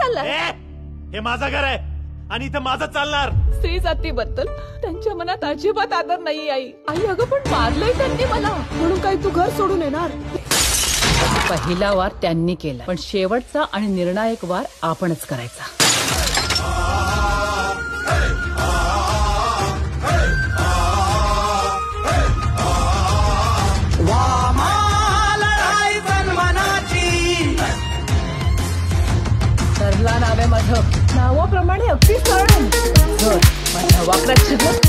चाललाय? हे माझं घर आहे आणि इथं माझं चालणार. स्त्री जातीबद्दल त्यांच्या मनात अजिबात आदर नाही. आई अगं पण मारलंय त्यांनी मला, म्हणून काय तू घर सोडून येणार? पहिला वार त्यांनी केला, पण शेवटचा आणि निर्णायक वार आपणच करायचा. ठरला नाव आहे माझं, नावाप्रमाणे अगदी सरळ. माझ्या वाकड्यात शिरलं.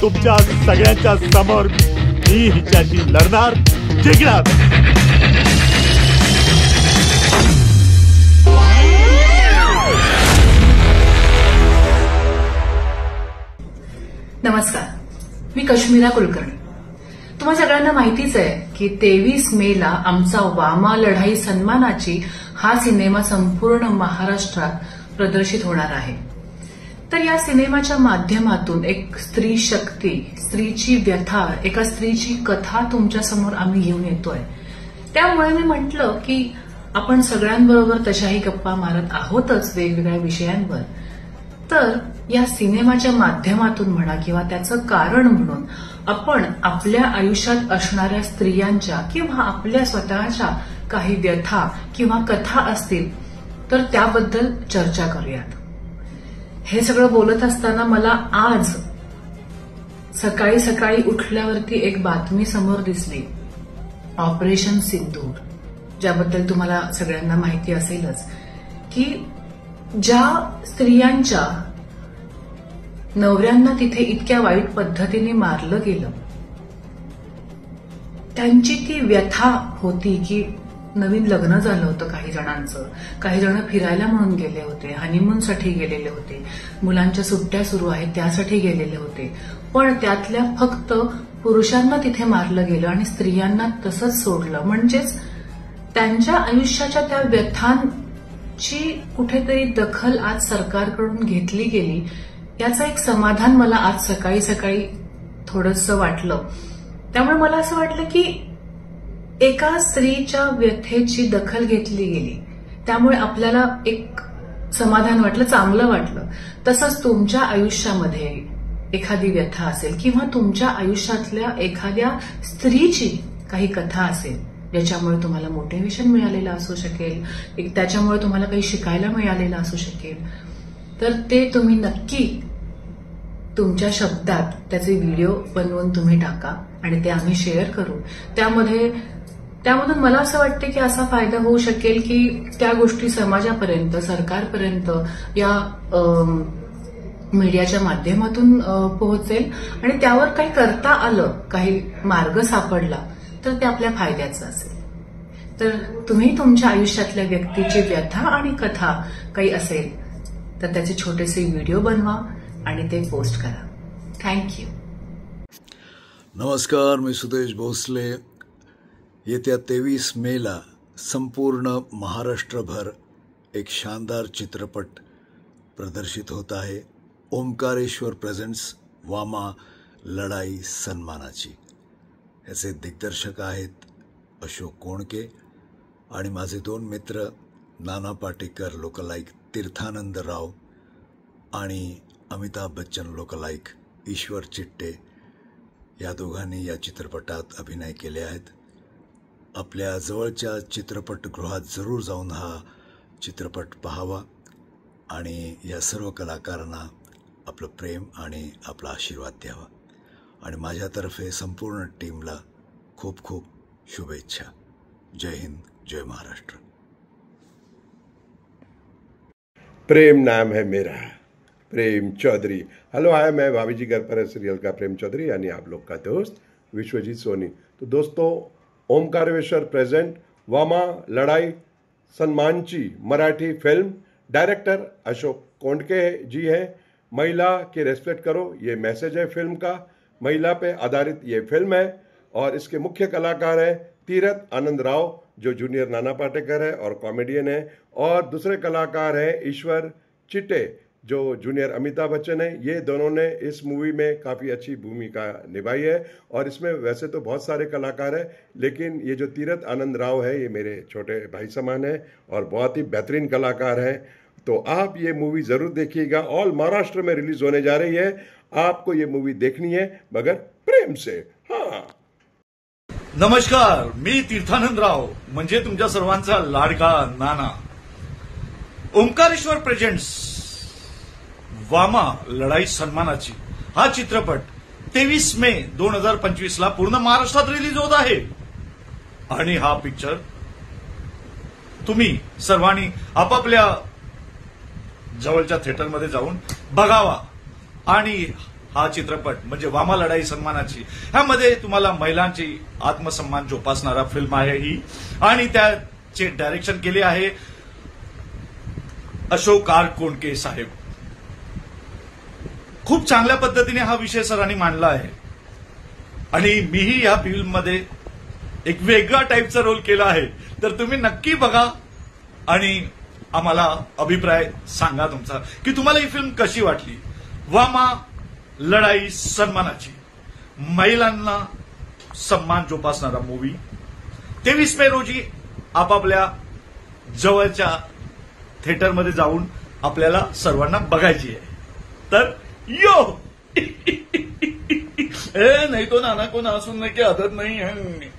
तुमच्या सगळ्यांच्या समोर मी हिच्याशी लढणार, जिंकणार. नमस्कार, मी कश्मीरा कुलकर्णी. तुम्हा सगळ्यांना माहितीच आहे की 23 मेला आमचा वामा लढाई सन्मानाची हा सिनेमा संपूर्ण महाराष्ट्रात प्रदर्शित होणार आहे. तर या सिनेमाच्या माध्यमातून एक स्त्री शक्ती, स्त्रीची व्यथा, एका स्त्रीची कथा तुमच्यासमोर आम्ही घेऊन येतोय. त्यामुळे मी म्हटलं की आपण सगळ्यांबरोबर तशाही गप्पा मारत आहोतच वेगवेगळ्या विषयांवर, तर या सिनेमाच्या माध्यमातून म्हणा किंवा त्याचं कारण म्हणून आपण आपल्या आयुष्यात असणाऱ्या स्त्रियांच्या किंवा आपल्या स्वतःच्या काही व्यथा किंवा कथा असतील तर त्याबद्दल चर्चा करूयात. हे सगळं बोलत असताना मला आज सकाळी सकाळी उठल्यावरती एक बातमी समोर दिसली, ऑपरेशन सिंदूर, ज्याबद्दल तुम्हाला सगळ्यांना माहिती असेलच की ज्या स्त्रियांच्या नवऱ्यांना तिथे इतक्या वाईट पद्धतीने मारलं गेलं, त्यांची ती व्यथा होती की नवीन लग्न झालं होतं काही जणांचं, काही जण फिरायला म्हणून गेले होते, हनीमूनसाठी गेलेले होते, मुलांच्या सुट्ट्या सुरू आहेत त्यासाठी गेलेले होते, पण त्यातल्या फक्त पुरुषांना तिथे मारलं गेलं आणि स्त्रियांना तसंच सोडलं. म्हणजेच त्यांच्या आयुष्याच्या त्या व्यथांची कुठेतरी दखल आज सरकारकडून घेतली गेली, याचं एक समाधान मला आज सकाळी सकाळी थोडंसं वाटलं. त्यामुळे मला असं वाटलं की एका स्त्रीच्या व्यथेची दखल घेतली गेली, त्यामुळे आपल्याला एक समाधान वाटलं, चांगलं वाटलं. तसंच तुमच्या आयुष्यामध्ये एखादी व्यथा असेल किंवा तुमच्या आयुष्यातल्या एखाद्या स्त्रीची काही कथा असेल ज्याच्यामुळे तुम्हाला मोटिव्हेशन मिळालेलं असू शकेल, त्याच्यामुळे तुम्हाला काही शिकायला मिळालेलं असू शकेल, तर ते तुम्ही नक्की तुमच्या शब्दात त्याचे व्हिडिओ बनवून तुम्ही टाका आणि ते आम्ही शेअर करू. त्यामधून मला असं वाटतं की असा फायदा होऊ शकेल की त्या गोष्टी समाजापर्यंत, सरकारपर्यंत या मीडियाच्या माध्यमातून पोहोचेल आणि त्यावर काही करता आलं, काही मार्ग सापडला तर ते आपल्या फायद्याचं असेल. तर तुम्ही तुमच्या आयुष्यातल्या व्यक्तीची व्यथा आणि कथा काही असेल तर त्याचे छोटेसे व्हिडिओ बनवा आणि ते पोस्ट करा. थँक्यू. नमस्कार, मी सुदेश भोसले. येत्या 23 मेला संपूर्ण महाराष्ट्रभर एक शानदार चित्रपट प्रदर्शित होत आहे. ओंकारेश्वर प्रेझेंट्स वामा लढाई सन्मानाची. याचे दिग्दर्शक आहेत अशोक कोणके आणि माझे 2 मित्र नाना पाटेकर लोकलाईक तीर्थानंद राव आणि अमिताभ बच्चन लोकलाईक ईश्वर चिट्टे या दोघांनी या चित्रपटात अभिनय केले आहेत. आपल्या जवळच्या चित्रपटगृहात जरूर जाऊन हा चित्रपट पाहावा आणि या सर्व कलाकारांना आपलं प्रेम आणि आपला आशीर्वाद द्यावा. आणि माझ्यातर्फे संपूर्ण टीमला खूप खूप शुभेच्छा. जय हिंद, जय महाराष्ट्र. प्रेम नाम है मेरा, प्रेम चौधरी. हेलो हाय, मैं भाभी जी घर पर है सीरियल का प्रेम चौधरी यानी आप लोग का दोस्त विश्वजीत सोनी. तो दोस्तों, ओंकारेश्वर प्रेजेंट वामा लड़ाई सन्मानची मराठी फिल्म, डायरेक्टर अशोक कोंडके जी है. महिला की रेस्पेक्ट करो, ये मैसेज है फिल्म का. महिला पे आधारित ये फिल्म है और इसके मुख्य कलाकार हैं तीरथ आनंद राव जो जूनियर नाना पाटेकर है और कॉमेडियन है, और दूसरे कलाकार हैं ईश्वर चिट्टे जो जूनियर अमिताभ बच्चन है। ये दोनों ने इस मूवी में काफ़ी अच्छी भूमिका निभाई है। और इसमें वैसे तो बहुत सारे कलाकार हैं, लेकिन ये जो तीरथ आनंद राव है ये मेरे छोटे भाई समान है और बहुत ही बेहतरीन कलाकार हैं। तो आप ये मूवी ज़रूर देखिएगा। ऑल महाराष्ट्र में रिलीज होने जा रही है। आपको ये मूवी देखनी है, मगर प्रेम से। हाँ, नमस्कार, मी तीर्थानंद राव म्हणजे तुमच्या सर्वांचा लाडका नाना। ओंकारेश्वर प्रेझेंट्स वामा लढाई सन्मानाची हा चित्रपट 23 मे 2025 ला पूर्ण महाराष्ट्रात रिलीज होत आहे। आणि हा पिक्चर तुम्ही सर्वांनी आपापल्या जवळच्या थिएटरमध्ये जाऊन बघावा। आणि हा चित्रपट म्हणजे वामा लढाई सन्मानाची, ह्यामध्ये तुम्हाला महिलांची आत्मसन्मान जोपासणारा फिल्म आहे ही। आणि त्याचे डायरेक्शन केले आहे अशोक आर कोंडके साहेब। खूप चांगल्या पद्धतीने हा विषय सरांनी मांडला आहे। आणि मीही या फिल्ममध्ये एक वेगळा टाईपचा रोल केला आहे। तर तुम्ही नक्की बघा आणि आम्हाला अभिप्राय सांगा तुमचा की तुम्हाला ही फिल्म कशी वाटली। वामा लढाई सन्मानाची महिलांना सन्मान जोपासणारा मूवी 23 मे रोजी आपापल्या जवळच्या थिएटरमध्ये जाऊन आपल्याला सर्वांना बघायची आहे। तर यो नाही तो नाना को ना सुनने की आदत नहीं है।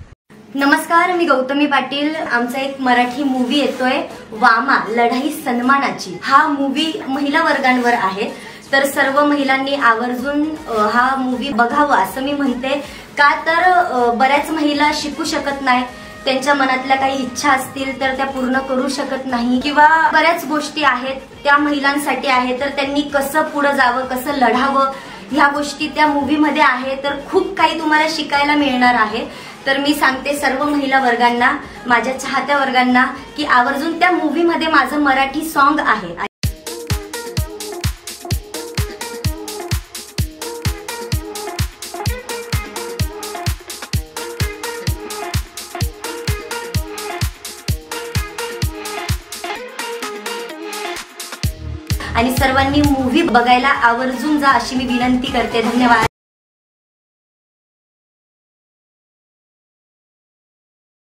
नमस्कार, मी गौतमी पाटील। आमचा एक मराठी मूवी येतोय वामा लढाई सन्मानाची। हा मूवी महिला वर्गांवर आहे, तर सर्व महिलांनी आवर्जून हा मूवी बघावा असं मी म्हणते। का तर बऱ्याच महिला शिकू शकत नाही, त्यांच्या मनातल्या काही इच्छा असतील तर त्या पूर्ण करू शकत नाही, किंवा बऱ्याच गोष्टी आहेत त्या महिलांसाठी आहे, तर त्यांनी कसं पुढे जावं, कसं लढावं, ह्या गोष्टी त्या मूवीमध्ये आहे। तर खूप काही तुम्हाला शिकायला मिळणार आहे। तर मी सांगते सर्व महिला वर्गांना, माझ्या चाहत्या वर्गांना, की आवर्जून त्या मूवीमध्ये माझं मराठी सॉन्ग आहे। आणि सर्वांनी मूवी बघायला आवर्जून जा अशी मी विनंती करते। धन्यवाद।